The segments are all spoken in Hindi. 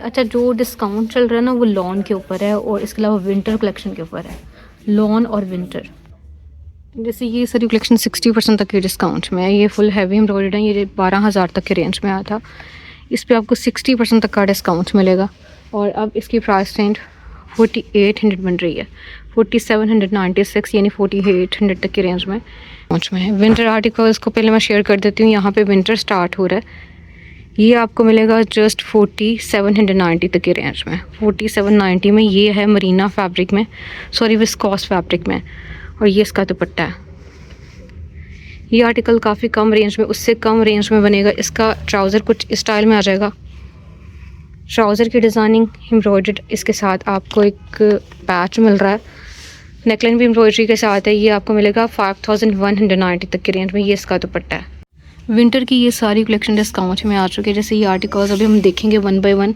अच्छा, जो डिस्काउंट चल रहा है ना वो लॉन के ऊपर है और इसके अलावा विंटर कलेक्शन के ऊपर है, लॉन और विंटर। जैसे ये सारी कलेक्शन 60% तक के डिस्काउंट में है। ये फुल हैवी एम्ब्रॉयडर्ड है, ये 12,000 तक के रेंज में आया था। इस पर आपको 60% तक का डिस्काउंट मिलेगा और अब इसकी प्राइस रेंज 4800 बन रही है, 4796 यानी 4800 तक की रेंज में पहुँच में है। विंटर आर्टिकल्स को पहले मैं शेयर कर देती हूँ। यहाँ पे विंटर स्टार्ट हो रहा है, ये आपको मिलेगा जस्ट 4790 तक की रेंज में। 4790 में ये है मरीना फैब्रिक में, सॉरी विस्कॉस फैब्रिक में, और ये इसका दुपट्टा है। ये आर्टिकल काफ़ी कम रेंज में, उससे कम रेंज में बनेगा। इसका ट्राउज़र कुछ इस स्टाइल में आ जाएगा, ट्राउज़र की डिज़ाइनिंग एम्ब्रॉयडर्ड, इसके साथ आपको एक पैच मिल रहा है, नेकलाइन भी एम्ब्रॉयडरी के साथ है। ये आपको मिलेगा 5190 तक की रेंज में। ये इसका दुपट्टा है। विंटर की ये सारी कलेक्शन डिस्काउंट में आ चुकी है। जैसे ये आर्टिकल्स अभी हम देखेंगे वन बाय वन।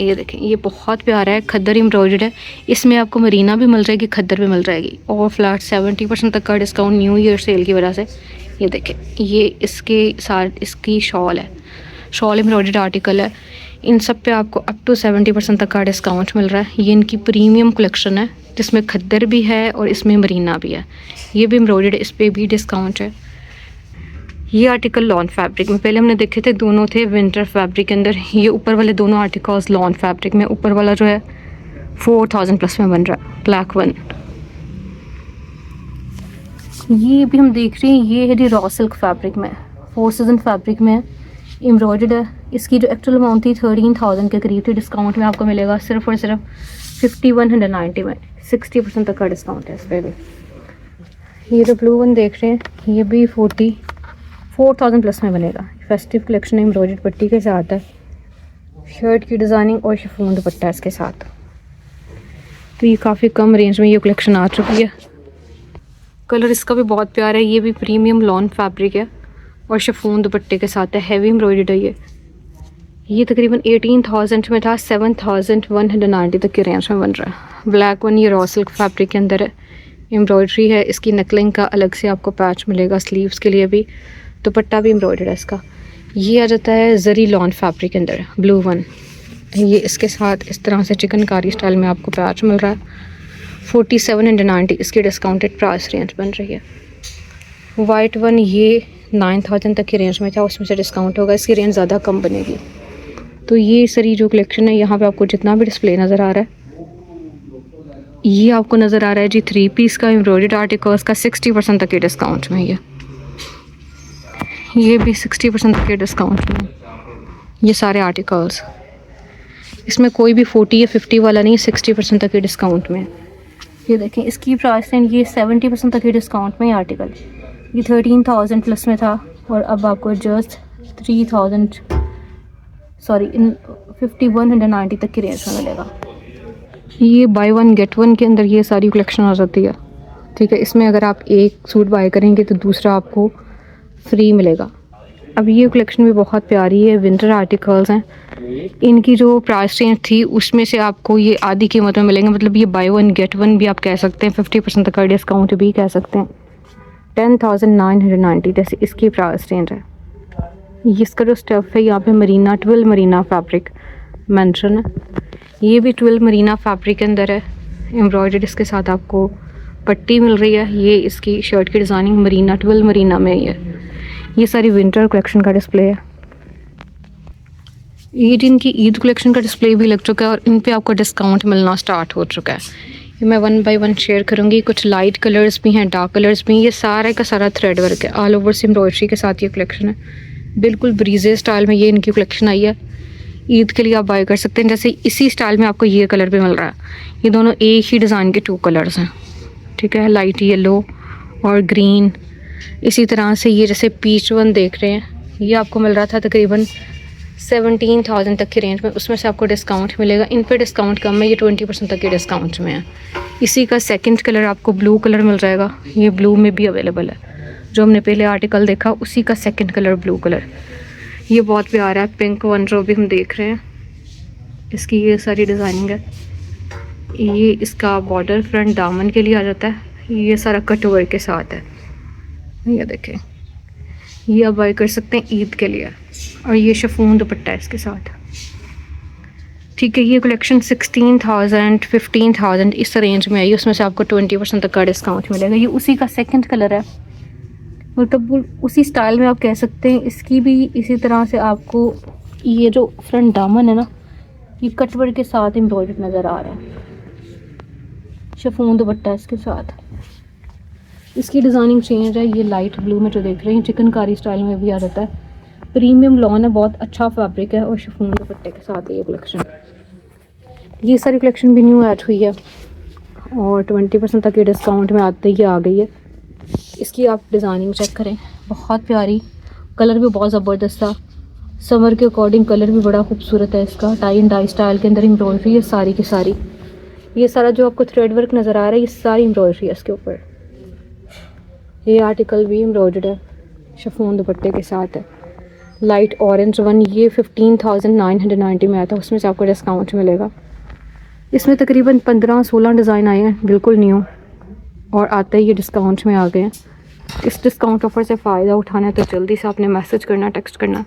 ये देखें, ये बहुत प्यारा है, खद्दर एम्ब्रॉयडर्ड है। इसमें आपको मरीना भी मिल जाएगी, खद्दर भी मिल जाएगी, और फ्लैट 70% तक का डिस्काउंट न्यू ईयर सेल की वजह से। ये देखें, ये इसके साथ इसकी शॉल है, शॉल एम्ब्रॉयडर्ड आर्टिकल है। इन सब पे आपको अप टू 70% तक का डिस्काउंट मिल रहा है। ये इनकी प्रीमियम कलेक्शन है जिसमें खद्दर भी है और इसमें मरीना भी है। ये भी एम्ब्रॉयडर्ड, इस पर भी डिस्काउंट है। ये आर्टिकल लॉन फैब्रिक में, पहले हमने देखे थे दोनों थे विंटर फैब्रिक के अंदर। ये ऊपर वाले दोनों आर्टिकल्स लॉन फैब्रिक में, ऊपर वाला जो है 4000 प्लस में बन रहा है, ब्लैक वन। ये भी हम देख रहे हैं, ये है जी रॉ सिल्क फैब्रिक में, 4 सीजन फैब्रिक में एम्ब्रॉयडर्ड है। इसकी जो एक्चुअल अमाउंट थी 13,000 के करीब थी, डिस्काउंट में आपको मिलेगा सिर्फ और सिर्फ 5190 में। 60% तक का डिस्काउंट है इस पर भी। ये जो ब्लू वन देख रहे हैं, ये भी 4000 प्लस में बनेगा। फेस्टिव कलेक्शन एम्ब्रॉयडर्ड पट्टी के साथ है, शर्ट की डिज़ाइनिंग और शिफॉन दुपट्टा इसके साथ। तो ये काफ़ी कम रेंज में ये कलेक्शन आ चुकी है। कलर इसका भी बहुत प्यारा है। ये भी प्रीमियम लॉन फैब्रिक है और शिफॉन दुपट्टे के साथ है, हैवी एम्ब्रॉयडर्ड है ये तकरीबन 18,000 में था, 7190 तक की रेंज में बन रहा है। ब्लैक वन ये रॉ सिल्क फैब्रिक के अंदर है, एम्ब्रॉयडरी है। इसकी नेकलाइन का अलग से आपको पैच मिलेगा, स्लीव्स के लिए भी, दुपट्टा भी एम्ब्रॉयडर्ड है इसका। ये आ जाता है जरी लॉन फैब्रिक के अंदर, ब्लू वन। ये इसके साथ इस तरह से चिकनकारी स्टाइल में आपको पैच मिल रहा है। 4790 इसकी डिस्काउंटेड प्राइस रेंज बन रही है। वाइट वन ये 9000 तक की रेंज में था, उसमें से डिस्काउंट होगा, इसकी रेंज ज़्यादा कम बनेगी। तो ये सारी जो कलेक्शन है, यहाँ पे आपको जितना भी डिस्प्ले नज़र आ रहा है, ये आपको नज़र आ रहा है जी 3 पीस का एम्ब्रॉयडर्ड आर्टिकल्स का 60% तक के डिस्काउंट में। ये भी 60% तक के डिस्काउंट में, ये सारे आर्टिकल्स। इसमें कोई भी 40 या 50 वाला नहीं, 60% तक के डिस्काउंट में। ये देखें, इसकी प्राइस रेंज ये 70% तक के डिस्काउंट में। ये आर्टिकल ये 13,000 प्लस में था और अब आपको जस्ट 5190 तक की रेंज में मिलेगा। ये बाय वन गेट वन के अंदर ये सारी कलेक्शन आ जाती है, ठीक है। इसमें अगर आप एक सूट बाय करेंगे तो दूसरा आपको फ्री मिलेगा। अब ये कलेक्शन भी बहुत प्यारी है, विंटर आर्टिकल्स हैं। इनकी जो प्राइस रेंज थी उसमें से आपको ये आधी कीमत में मिलेंगे, मतलब ये बाय वन गेट वन भी आप कह सकते हैं, 50% तक का डिस्काउंट भी कह सकते हैं। 10,990 जैसे इसकी प्राइस रेंज है। इसका जो स्टफ़ है यहाँ पे मरीना, 12 मरीना फैब्रिक मेंशन है। ये भी 12 मरीना फैब्रिक के अंदर है, एम्ब्रॉयडर्ड इसके साथ आपको पट्टी मिल रही है। ये इसकी शर्ट की डिज़ाइनिंग मरीना, 12 मरीना में ही है। ये सारी विंटर कलेक्शन का डिस्प्ले है। ईद की ईद कलेक्शन का डिस्प्ले भी लग चुका है और इन पे आपको डिस्काउंट मिलना स्टार्ट हो चुका है। ये मैं वन बाय वन शेयर करूँगी। कुछ लाइट कलर्स भी हैं, डार्क कलर्स भी। ये सारा का सारा थ्रेड वर्क है, ऑल ओवर से एम्ब्रॉयडरी के साथ ये कलेक्शन है। बिल्कुल ब्रीजे स्टाइल में ये इनकी कलेक्शन आई है। ईद के लिए आप बाय कर सकते हैं। जैसे इसी स्टाइल में आपको ये कलर भी मिल रहा है। ये दोनों एक ही डिज़ाइन के 2 कलर्स हैं, ठीक है, लाइट येलो और ग्रीन। इसी तरह से ये जैसे पीच वन देख रहे हैं, ये आपको मिल रहा था तकरीबन 17,000 तक की रेंज में, उसमें से आपको डिस्काउंट मिलेगा। इन पे डिस्काउंट कम है, ये 20% तक के डिस्काउंट में है। इसी का सेकंड कलर आपको ब्लू कलर मिल जाएगा, ये ब्लू में भी अवेलेबल है। जो हमने पहले आर्टिकल देखा उसी का सेकंड कलर ब्लू कलर, ये बहुत प्यारा है। पिंक वन जो भी हम देख रहे हैं, इसकी ये सारी डिज़ाइनिंग है। ये इसका बॉर्डर फ्रंट दामन के लिए आ जाता है, ये सारा कट वर्क के साथ है। ये देखें, ये आप बाय कर सकते हैं ईद के लिए। और ये शिफॉन दुपट्टा है इसके साथ। ठीक है, ये कलेक्शन 16,000 15,000 इस रेंज में आई, उसमें से आपको 20% तक का डिस्काउंट मिलेगा। ये उसी का सेकंड कलर है, मतलब उसी स्टाइल में आप कह सकते हैं। इसकी भी इसी तरह से आपको ये जो फ्रंट दामन है ना, ये कटवर्क के साथ एम्ब्रॉयडर्ड नज़र आ रहा है। शिफॉन दुपट्टा इसके साथ। इसकी डिज़ाइनिंग चेंज है, ये लाइट ब्लू में जो देख रहे हैं चिकनकारी स्टाइल में भी आ जाता है। प्रीमियम लॉन है, बहुत अच्छा फैब्रिक है और शिफॉन दुपट्टे के साथ है ये कलेक्शन। ये सारी कलेक्शन भी न्यू ऐड हुई है और 20% तक ये डिस्काउंट में आते ही आ गई है। इसकी आप डिज़ाइनिंग चेक करें, बहुत प्यारी, कलर भी बहुत ज़बरदस्त था। समर के अकॉर्डिंग कलर भी बड़ा खूबसूरत है इसका। टाई एंड डाई स्टाइल के अंदर एम्ब्रॉयडरी है सारी की सारी। ये सारा जो आपको थ्रेड वर्क नज़र आ रहा है ये सारी एम्ब्रॉयडरी है इसके ऊपर। ये आर्टिकल भी एम्ब्रॉयडर्ड है, शिफॉन दुपट्टे के साथ है। लाइट ऑरेंज वन, ये 15,990 में आया था, उसमें से आपको डिस्काउंट मिलेगा। इसमें तकरीबन 15-16 डिज़ाइन आए हैं, बिल्कुल न्यू, और आते ही ये डिस्काउंट में आ गए हैं। इस डिस्काउंट ऑफर से फ़ायदा उठाना है तो जल्दी से आपने मैसेज करना, टेक्स्ट करना।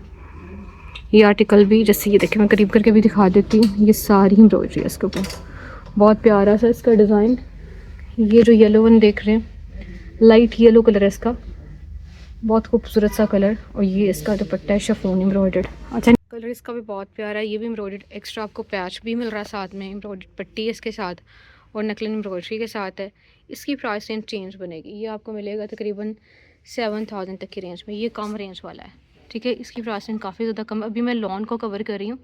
ये आर्टिकल भी जैसे ये देखिए, मैं करीब करके भी दिखा देती हूँ। ये सारी एम्ब्रॉयडरी है इसके ऊपर, बहुत प्यारा सा इसका डिज़ाइन। ये जो येलो वन देख रहे हैं, लाइट येलो कलर है इसका, बहुत खूबसूरत सा कलर। और ये इसका दुपट्टा है शिफॉन एम्ब्रॉयडर्ड। अच्छा, कलर इसका भी बहुत प्यारा है। ये भी एम्ब्रॉयडर्ड, एक्स्ट्रा आपको पैच भी मिल रहा है साथ में, एम्ब्रॉयडर्ड पट्टी है इसके साथ और नकलन एम्ब्रॉयडरी के साथ है। इसकी प्राइस रेंज चेंज बनेगी, ये आपको मिलेगा तकरीबन 7,000 तक की रेंज में। ये कम रेंज वाला है, ठीक है। इसकी प्राइस रेंज काफ़ी ज़्यादा कम। अभी मैं लॉन को कवर कर रही हूँ,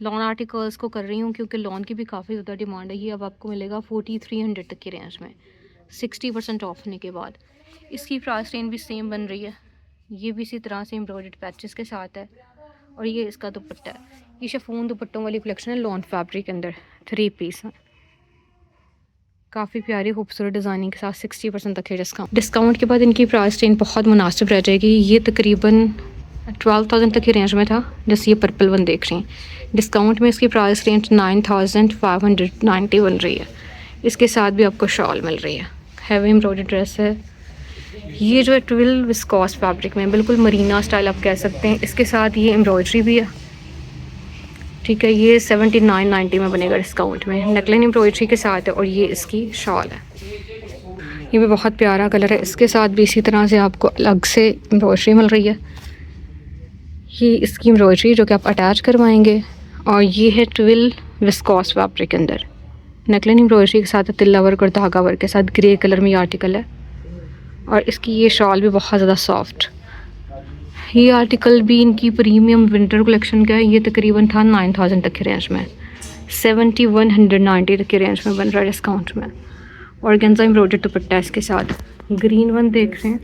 लॉन आर्टिकल्स को कर रही हूँ, क्योंकि लॉन की भी काफ़ी ज़्यादा डिमांड है। ये अब आपको मिलेगा 4,300 तक की रेंज में, 60% ऑफ होने के बाद। इसकी प्राइस रेंज भी सेम बन रही है। ये भी इसी तरह से एम्ब्रॉयडर्ड पैचेस के साथ है और ये इसका दुपट्टा है। ये शिफॉन दुपट्टों वाली कलेक्शन है लॉन फैब्रिक के अंदर, 3 पीस है, काफ़ी प्यारी खूबसूरत डिज़ाइनिंग के साथ 60% तक है डिस्काउंट के बाद इनकी प्राइस रेंज बहुत मुनासिब रह जाएगी। ये तकरीबन 12,000 तक की रेंज में था, जैसे ये पर्पल वन देख रही हैं। डिस्काउंट में इसकी प्राइस रेंज 9,590 बन रही है। इसके साथ भी आपको शॉल मिल रही है, हैवी एम्ब्रॉयडर्ड ड्रेस है। ये जो है ट्विल विस्कॉस फैब्रिक में, बिल्कुल मरीना स्टाइल आप कह सकते हैं। इसके साथ ये एम्ब्रॉयडरी भी है, ठीक है। ये 7990 में बनेगा डिस्काउंट में, नेकलाइन एम्ब्रॉयडरी के साथ है और ये इसकी शॉल है। ये भी बहुत प्यारा कलर है, इसके साथ भी इसी तरह से आपको अलग से एम्ब्रॉयडरी मिल रही है। ये इसकी एम्ब्रॉयडरी जो कि आप अटैच करवाएंगे, और ये है ट्विल विस्कॉस फैब्रिक के अंदर, नेकलाइन एम्ब्रॉयडरी के साथ तिल्ला वर्क और धागा वर्क के साथ। ग्रे कलर में ये आर्टिकल है और इसकी ये शॉल भी बहुत ज़्यादा सॉफ्ट। ये आर्टिकल भी इनकी प्रीमियम विंटर कलेक्शन का है। ये तकरीबन था 9,000 तक की रेंज में, 7,190 तक की रेंज में बन रहा है डिस्काउंट में। और गेंजा एम्ब्रॉयडर्ड दुपट्टा इसके साथ। ग्रीन वन देख रहे हैं,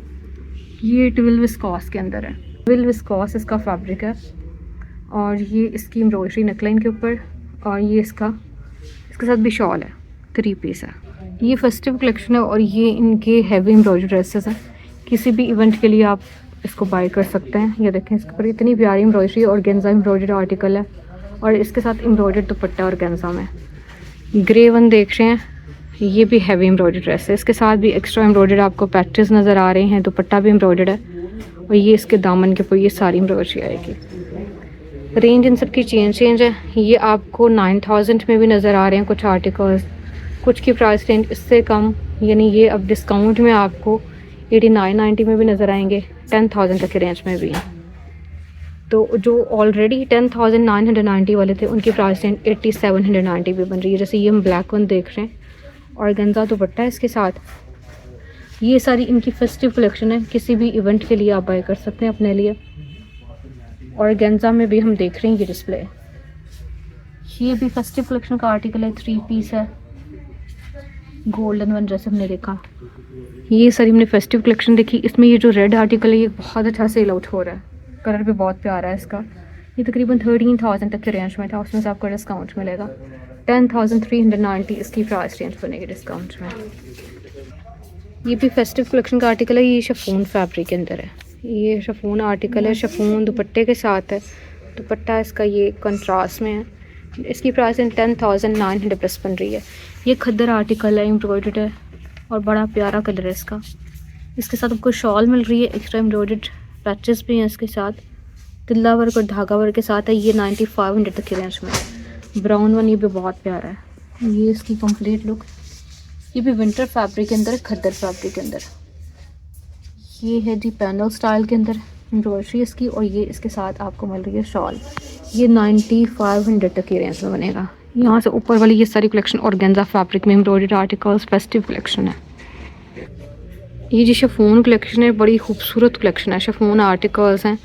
ये ट्विल विस्कॉस के अंदर है, ट्विल विस्कॉस इसका फैब्रिक है और ये इसकी एम्ब्रॉयडरी नेकलाइन के ऊपर, और ये इसके साथ भी शॉल है, 3 पीस है। ये फेस्टिव कलेक्शन है और ये इनके हैवी एम्ब्रॉयडर्ड ड्रेसेस हैं। किसी भी इवेंट के लिए आप इसको बाय कर सकते हैं। ये देखें, इसके ऊपर इतनी प्यारी एम्ब्रॉयडरी और गेंजा एम्ब्रॉयडर्ड आर्टिकल है और इसके साथ एम्ब्रॉयडर्ड दुपट्टा और गेंजा में। ग्रे वन देख रहे हैं, ये भी हैवी एम्ब्रॉयडर्ड ड्रेस है। इसके साथ भी एक्स्ट्रा एम्ब्रॉयडर्ड आपको पैचेस नज़र आ रहे हैं, दुपट्टा भी एम्ब्रॉयडर्ड है और ये इसके दामन के ऊपर ये सारी एम्ब्रॉयडरी आएगी। रेंज इन सब की चेंज है। ये आपको 9,000 में भी नज़र आ रहे हैं कुछ आर्टिकल्स, कुछ की प्राइस रेंज इससे कम, यानी ये अब डिस्काउंट में आपको 8990 में भी नज़र आएंगे, 10,000 तक की रेंज में भी। तो जो ऑलरेडी 10,990 वाले थे उनकी प्राइस रेंज 8,790 भी बन रही है। जैसे ये हम ब्लैक वन देख रहे हैं और गेंजा दुपट्टा है इसके साथ। ये सारी इनकी फेस्टिव कलेक्शन है, किसी भी इवेंट के लिए आप बाय कर सकते हैं अपने लिए। और गेंजा में भी हम देख रहे हैं ये डिस्प्ले, ये भी फेस्टिव कलेक्शन का आर्टिकल है, 3 पीस है। गोल्डन वन जैसे हमने देखा, ये सारी हमने फेस्टिव कलेक्शन देखी। इसमें ये जो रेड आर्टिकल है ये बहुत अच्छा सेल आउट हो रहा है, कलर भी बहुत प्यारा है इसका। ये तकरीबन 13,000 तक के रेंज में था, उसमें से आपको डिस्काउंट मिलेगा 10,390 इसकी प्राइस रेंज बनेगी डिस्काउंट में। ये भी फेस्टिव कलेक्शन का आर्टिकल है, ये शिफॉन फैब्रिक के अंदर है। ये शिफॉन आर्टिकल है, शिफॉन दुपट्टे के साथ है। दुपट्टा इसका ये कंट्रास्ट में है। इसकी प्राइस 10,900 प्लस बन रही है। ये खद्दर आर्टिकल है, एम्ब्रॉयडर्ड है और बड़ा प्यारा कलर है इसका। इसके साथ आपको शॉल मिल रही है, एक्स्ट्रा एम्ब्रॉयडर्ड पैचेस भी हैं इसके साथ, तिल्ला वर्क और धागा वर्क के साथ है। ये 9,500 तक की रेंज में। ब्राउन वन ये भी बहुत प्यारा है। ये इसकी कंप्लीट लुक, ये भी विंटर फैब्रिक के अंदर, खद्दर फैब्रिक के अंदर। ये है जी पैनल स्टाइल के अंदर एम्ब्रॉयडरी इसकी, और ये इसके साथ आपको मिल रही है शॉल। ये 9500 तक की रेंज में बनेगा। यहाँ से ऊपर वाली ये सारी कलेक्शन ऑर्गेन्जा फैब्रिक में एम्ब्रॉयडर्ड आर्टिकल्स, फेस्टिव कलेक्शन है। ये जी शिफॉन कलेक्शन है, बड़ी खूबसूरत कलेक्शन है, शिफॉन आर्टिकल्स हैं।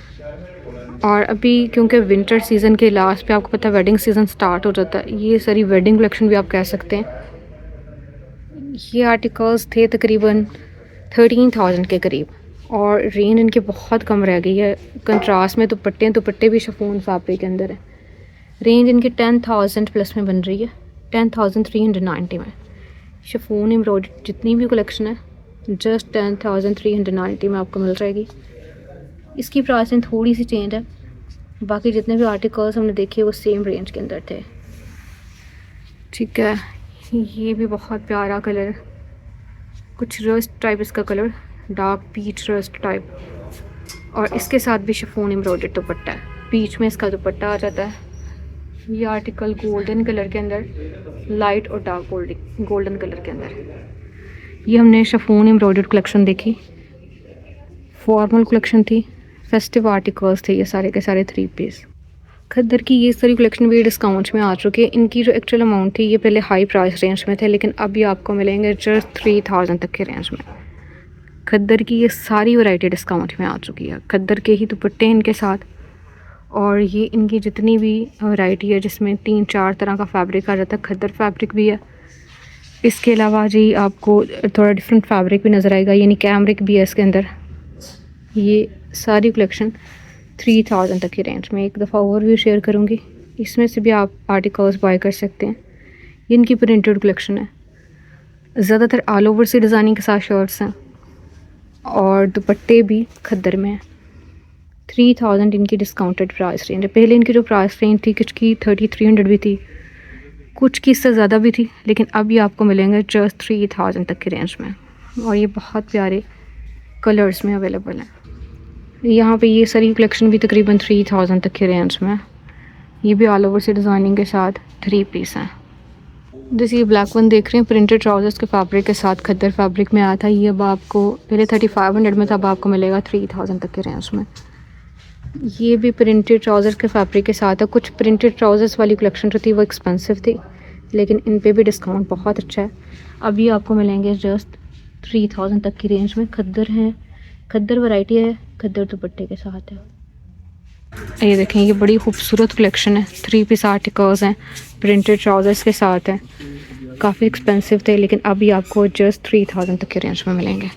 और अभी क्योंकि विंटर सीज़न के लास्ट पे आपको पता है वेडिंग सीज़न स्टार्ट हो जाता है, ये सारी वेडिंग कलेक्शन भी आप कह सकते हैं। ये आर्टिकल्स थे तकरीबन 13,000 के करीब, और रेंज इनकी बहुत कम रह गई है। कंट्रास्ट में दुपट्टे भी शिफॉन फैब्रिक के अंदर है। रेंज इनकी 10,000 प्लस में बन रही है, 10,390 में। शिफॉन एम्ब्रॉयडरी जितनी भी कलेक्शन है जस्ट 10,390 में आपको मिल जाएगी। इसकी प्राइसिंग थोड़ी सी चेंज है, बाकी जितने भी आर्टिकल्स हमने देखे वो सेम रेंज के अंदर थे। ठीक है, ये भी बहुत प्यारा कलर, कुछ रस्ट टाइप इसका colour, dark peach rust type, और इसके साथ भी शिफॉन एम्ब्रॉयडर्ड दुपट्टा है, पीच में इसका दुपट्टा आ जाता है। ये आर्टिकल गोल्डन कलर के अंदर, लाइट और डार्क गोल्डन कलर के अंदर। ये हमने शिफॉन एम्ब्रॉयडर्ड कलेक्शन देखी, फॉर्मल कलेक्शन थी, फेस्टिव आर्टिकल्स थे ये सारे के सारे 3 पीस। खद्दर की ये सारी कलेक्शन भी डिस्काउंट में आ चुकी है। इनकी जो एक्चुअल अमाउंट थी ये पहले हाई प्राइस रेंज में थे, लेकिन अभी आपको मिलेंगे जस्ट 3,000 तक के रेंज में। खद्दर की ये सारी वैरायटी डिस्काउंट में आ चुकी है। खद्दर के ही दुपट्टे इनके साथ, और ये इनकी जितनी भी वैरायटी है जिसमें 3-4 तरह का फैब्रिक आ जाता है, खद्दर फैब्रिक भी है। इसके अलावा जी आपको थोड़ा डिफरेंट फैब्रिक भी नज़र आएगा, यानी कैमरिक भी है इसके अंदर। ये सारी कलेक्शन 3,000 तक की रेंज में। एक दफ़ा ओवरव्यू शेयर करूँगी, इसमें से भी आप आर्टिकल्स बाय कर सकते हैं। ये इनकी प्रिंटेड कलेक्शन है, ज़्यादातर ऑल ओवर से डिज़ाइनिंग के साथ शर्ट्स हैं, और दुपट्टे भी खद्दर में हैं। 3,000 इनकी डिस्काउंटेड प्राइस रेंज है। पहले इनकी जो प्राइस रेंज थी कुछ की 3,300 भी थी, कुछ की इससे ज़्यादा भी थी, लेकिन अभी आपको मिलेंगे जस्ट 3,000 तक की रेंज में, और ये बहुत प्यारे कलर्स में अवेलेबल हैं। यहाँ पे ये सारी कलेक्शन भी तकरीबन 3,000 तक के रेंज में। ये भी ऑल ओवर से डिज़ाइनिंग के साथ 3 पीस हैं। जैसे ये ब्लैक वन देख रहे हैं, प्रिंटेड ट्राउजर्स के फैब्रिक के साथ खद्दर फैब्रिक में आया था। ये अब आपको पहले 3,500 में था, अब आपको मिलेगा 3,000 तक के रेंज में। ये भी प्रिंटेड ट्राउज़र्स के फैब्रिक के साथ है। कुछ प्रिंटेड ट्राउज़र्स वाली कलेक्शन जो थी वो एक्सपेंसिव थी, लेकिन इन पे भी डिस्काउंट बहुत अच्छा है। अभी आपको मिलेंगे जस्ट 3,000 तक की रेंज में। खद्दर हैं, खद्दर वैरायटी है, खद्दर दुपट्टे के साथ है। ये देखें, ये बड़ी खूबसूरत कलेक्शन है, 3 पीस आर्टिकल्स हैं, प्रिंटेड ट्राउज़र्स के साथ हैं। काफ़ी एक्सपेंसिव थे, लेकिन अभी आपको जस्ट 3,000 तक के रेंज में मिलेंगे।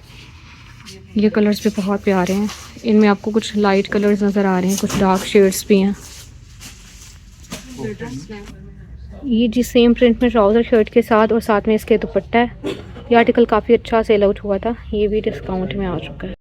ये कलर्स भी बहुत प्यारे हैं, इनमें आपको कुछ लाइट कलर्स नज़र आ रहे हैं, कुछ डार्क शेड्स भी हैं। ये जी सेम प्रिंट में ट्राउज़र शर्ट के साथ, और साथ में इसके दुपट्टा है। ये आर्टिकल काफ़ी अच्छा सेल आउट हुआ था, ये भी डिस्काउंट में आ चुका है।